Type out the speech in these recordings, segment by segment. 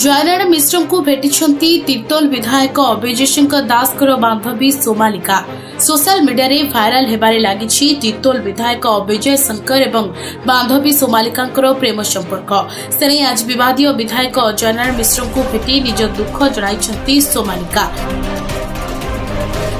जयनारायण मिश्र को भेटिछंती तीर्तोल विधायक Abhijay Shankar दासकर बांधवी Somalika. Social media रे भाइराल हेबारे लागिछि तीर्तोल विधायक अभिजय शंकर एवं बांधवी सोमालिका प्रेम संपर्क। सेने आज विवादीय विधायक जयनारायण मिश्र को भेटी निज दुख जणाइछंती सोमालिका।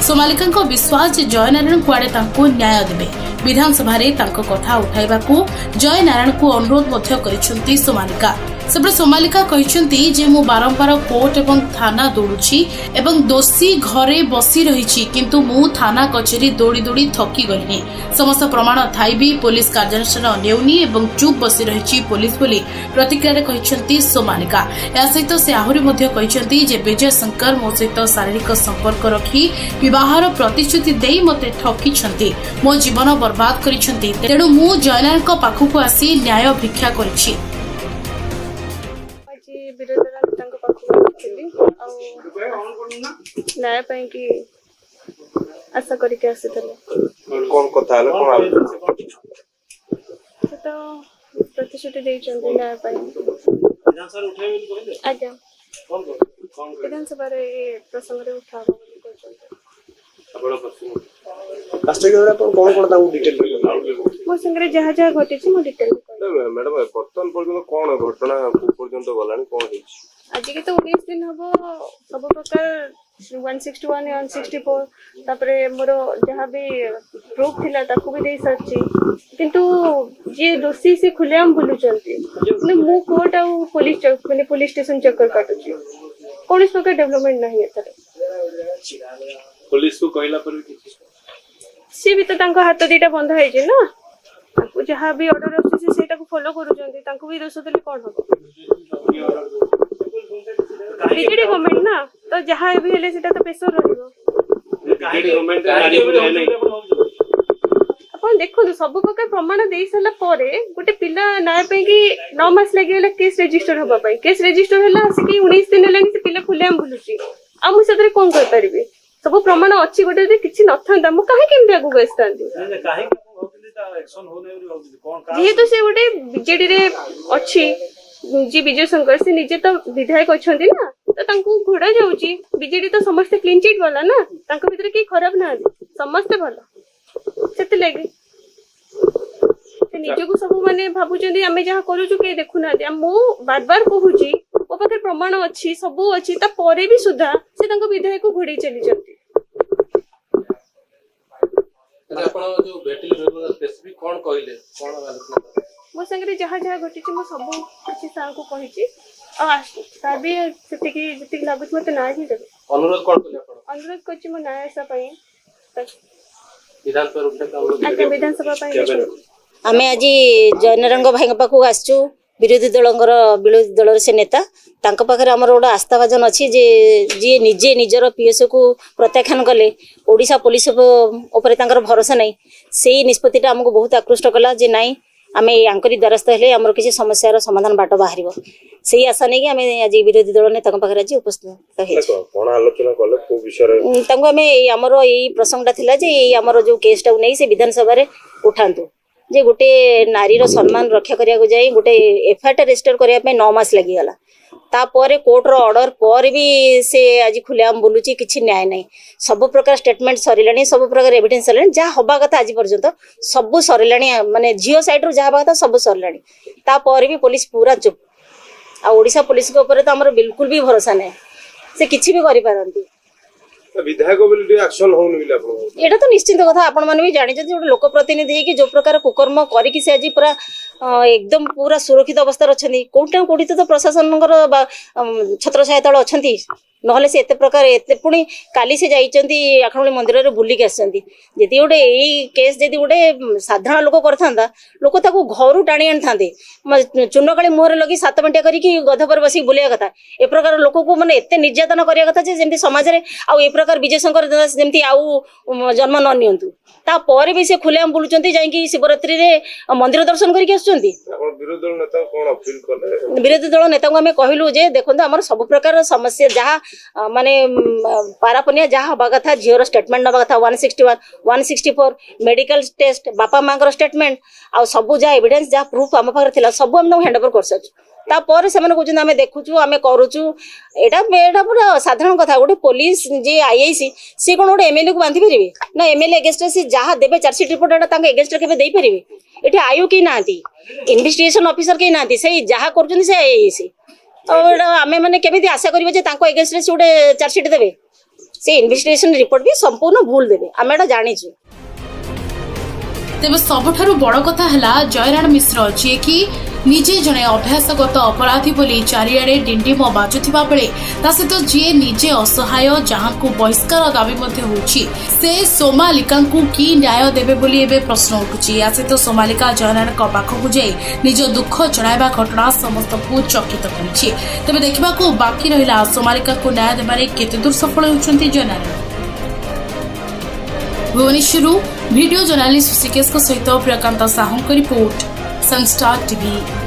सोमालिका विश्वास जयनारायण कुआडे तांको न्याय देबे। विधानसभा रे तांको कथा उठाइबाकू जयनारायण को अनुरोध मध्य करिछंती सोमालिका। सेपटे सोमालिका कहिछंती जे मु बारंबार कोर्ट एवं थाना दौड़ुछि एवं दोषी घरे बसी रहिछि, किंतु मु थाना कचेरी दौड़ी दौड़ी थकी गलिनि। समस्त प्रमाण थाई भी पुलिस कार्यानुष्ठान नेउनी एवं चुप बसी रहिछि पुलिस बोली प्रतिक्रिया रे कहिछंती सोमालिका। या सहित से आहुरी मध्य कहिछंती जे विजय शंकर मो सहित शारीरिक संपर्क रखी विवाहर प्रतिश्रुति देई मते ठकिछंती, मो जीवन बर्बाद करिछंती। तेणु मु जयनारायण पाखकु आसी न्याय भिक्षा करिछि। न्याय ପାଇଁ କି आशा करके आसीथले कोन कथा हला कोन से तो प्रतिश्रुति देई चंदी न्याय ପାଇଁ विधानसभा उठाइबे कहले आज्ञा कोन विधानसभा रे प्रसंग रे उठाबो बोली कहचंती। बड़ प्रश्न राष्ट्रीय गरा कोन ताऊ डिटेल मो संगे जहा जहा घटिछि मो डिटेल मैडम वर्तमान पर्यंत कोन घटना पर्यंत गलानी कोन हिच आज के तो 19 दिन हबो सब प्रकार 161 164 तापरे मोर जहाँ भी प्रूफ थिला ताकू भी दे सरची, किंतु जे दोषी से खुलेआम बुलुचंती ने मु कोर्ट आ पुलिस माने पुलिस स्टेशन चक्कर काटुची। कौन प्रकार डेवलपमेंट नहीं एथरे पुलिस को कहला पर भी सी भी तो तांको हाथ दीटा बंद है जे ना, ताकू जहाँ भी ऑर्डर आसी सेटा को फॉलो करूचंती, तांको भी दोष देले कोन हो बीजेडी गवर्नमेंट ना, तो जहाँ भी हेले सेटा तो प्रेशर रहइबो। बीजेडी गवर्नमेंट नारी बुझाय नै अपन देखो सब प्रकार प्रमाण देई सला परे गोटे पिला न्याय पे कि 9 मास लागि गेला केस रजिस्टर होबा पई। केस रजिस्टर होला से कि 19 दिन लागि से पिला खुलेआम बुलुची। आ मु सेतरे कोन कर परिबे? सब प्रमाण अछि गोटे जे किछि नथांदा मु काहे केमते आगु गस्तांदी काहे होतली ता एक्शन होने होतली कोन जेहेतु से गोटे बीजेडी रे अछि जी विजय शंकर से निजे तो विधायक अछंती ना, तो तांको घोड़ा जाउची। बीजेडी तो समस्त क्लीन चिट वाला ना, तांको भीतर के खराब ना समस्त भलो सेते लागि से निजे को सब माने भाबुचंदी हमें जहां करूछु के देखु ना दे। मु बार बार कहूची ओ पाखे प्रमाण अछि सब अछि ता परे भी सुधा से तांको विधायक को घोड़ी चली जंती। आपण जो बेटिल रेगुलर स्पेसिफिक कोन कहले कोन आलोचना मो संगे जहाँ जहाँ घटी मो सब किसी सार को कही तार भी जी लगुच मत ना ही देवे अनुरोध कोन करले आपण अनुरोध करछि मो न्याय आशा पई विधानसभा आमे आज जयनारायण भाई पाखु आसचु। विरोधी दल से नेता तांको पाखरे हमर गोटे आस्थाभाजन अच्छी जे जी निजे निजर पीएसओ को प्रत्याख्यान कले ओडिशा पुलिस ऊपर तांकर भरोसा नहीं। सेही निष्पत्तिटा हमको बहुत आकृष्ट कला जे नाई आमे यांकरी द्वारस्थ हेले हमर किसी समस्यार समाधान बाट बाहरिबो। सेही आशा नहीं कि आमे आज विरोधी दल नेता पाखरे आज उपस्थित हे कोन आलोचना कले को विषय तांको आमे हमर एई प्रसंगटा थिला जे हमर जो केसटा नै से विधानसभा रे उठांतु जे गोटे नारी रो सम्मान रक्षा करिया जाई गोटे एफआईआर रजिस्टर करिया पे 9 मास लागि गला। तापर कोर्ट रो ऑर्डर पर भी से आज खुलेआम बोलुची किछि न्याय नहीं। सब प्रकार स्टेटमेंट सरिलानी, सब प्रकार एविडेंस सरिलानी, जा हबा कथा आज पर्यंत सब सरिलानी माने जियो साइड रो जा हबा कथा सब सरिलानी। तापर भी पुलिस पूरा चुप। आ ओडिशा पुलिस के ऊपर तो हमर बिल्कुल भी भरोसा नहीं, से किछि भी करि पारंती। विधायक बोली एक्शन होन बिला आपण एटा तो निश्चित कथा आपण माने भी जानि जे गोटे लोक प्रतिनिधि कि जो प्रकार कुकर्म करी कि से आज पूरा एकदम पूरा सुरक्षित अवस्था अछंती। कोठा कोठी तो प्रशासनकर छत्र छाया तळ अछंती, नहले से एते प्रकार एते पुणी काली से जाइचंती आखणुली मंदिर रे बुली के आछंती। जति गोटे एई केस जति गोटे साधारण लोक करथांदा लोक ताको घरु टाणी आनथांदे चुनकाली मुहर लगी 7 मिनिट करी कि गध पर बसी बुलिया कथा। ए प्रकार लोक को माने एते निर्यातन करिया कथा जे जेमति समाज रे आ ए प्रकार विजय शंकर दास जेमति आउ जन्म न नियंतु। ता परे भी से खुलेआम बुलुचंती जाई कि शिवरात्रि रे मंदिर दर्शन करी के आछंती। आपण विरोधी दल नेता कोन अपील करले? विरोधी दल नेता को हमें कहलु जे देखंतु हमर सब प्रकार समस्या जहा माने पारापनिया जहा हबा कथा झियोर स्टेटमेंट नबा कथा 161 164 मेडिकल टेस्ट बापा मांकर स्टेटमेंट आ सब जा एविडेंस जा प्रूफ हम पाखर थिला सब हम हैंड ओवर कर सच तापर से कहते आम देखुचु आम करुचु एटा पूरा साधारण कथा गोटे पुलिस जी आईआईसी सी कौन गोटे एमएलए को बांधि पारे ना एमएलए एगेस्ट से जहाँ देवे चार्जसीट रिपोर्ट एगेस्ट के दे पारे ये आयु कहीं ना इन्वेस्टिगेशन ऑफिसर कहीं ना से जहाँ कर आईआईसी तो आम मैंने केमी आशा करेंगे एगेस्ट से गोटे चार्जसीट देवे से इन्वेस्टिगेशन रिपोर्ट भी संपूर्ण भूल देवे आम एटा जाचु। तेज सबुठारु बड़ कथा है जयराण मिश्र जी कि निजे जड़े अभ्यासगत अपराधी बोली चारिआडे डिंडिम बाजुथिबा बेले ता सहित जी निजे असहाय जहां को बहिष्कार दाबी होउछि से सोमालिका की न्याय देबे बोली एबे प्रश्न उठुछि। या सहित सोमालिका जयराण पाखक जाई निज दुख जणाइबा घटना समस्त को चकित करिछि। तेबे देखिबाकू बाकी रहिला सोमालिका को न्याय देबारे केते दूर सफल होउछन्ति जयराण। भुवनेश्वर वीडियो जर्नालिस्ट ऋषिकेश सहित Priyakant Sahu report Sunstar TV.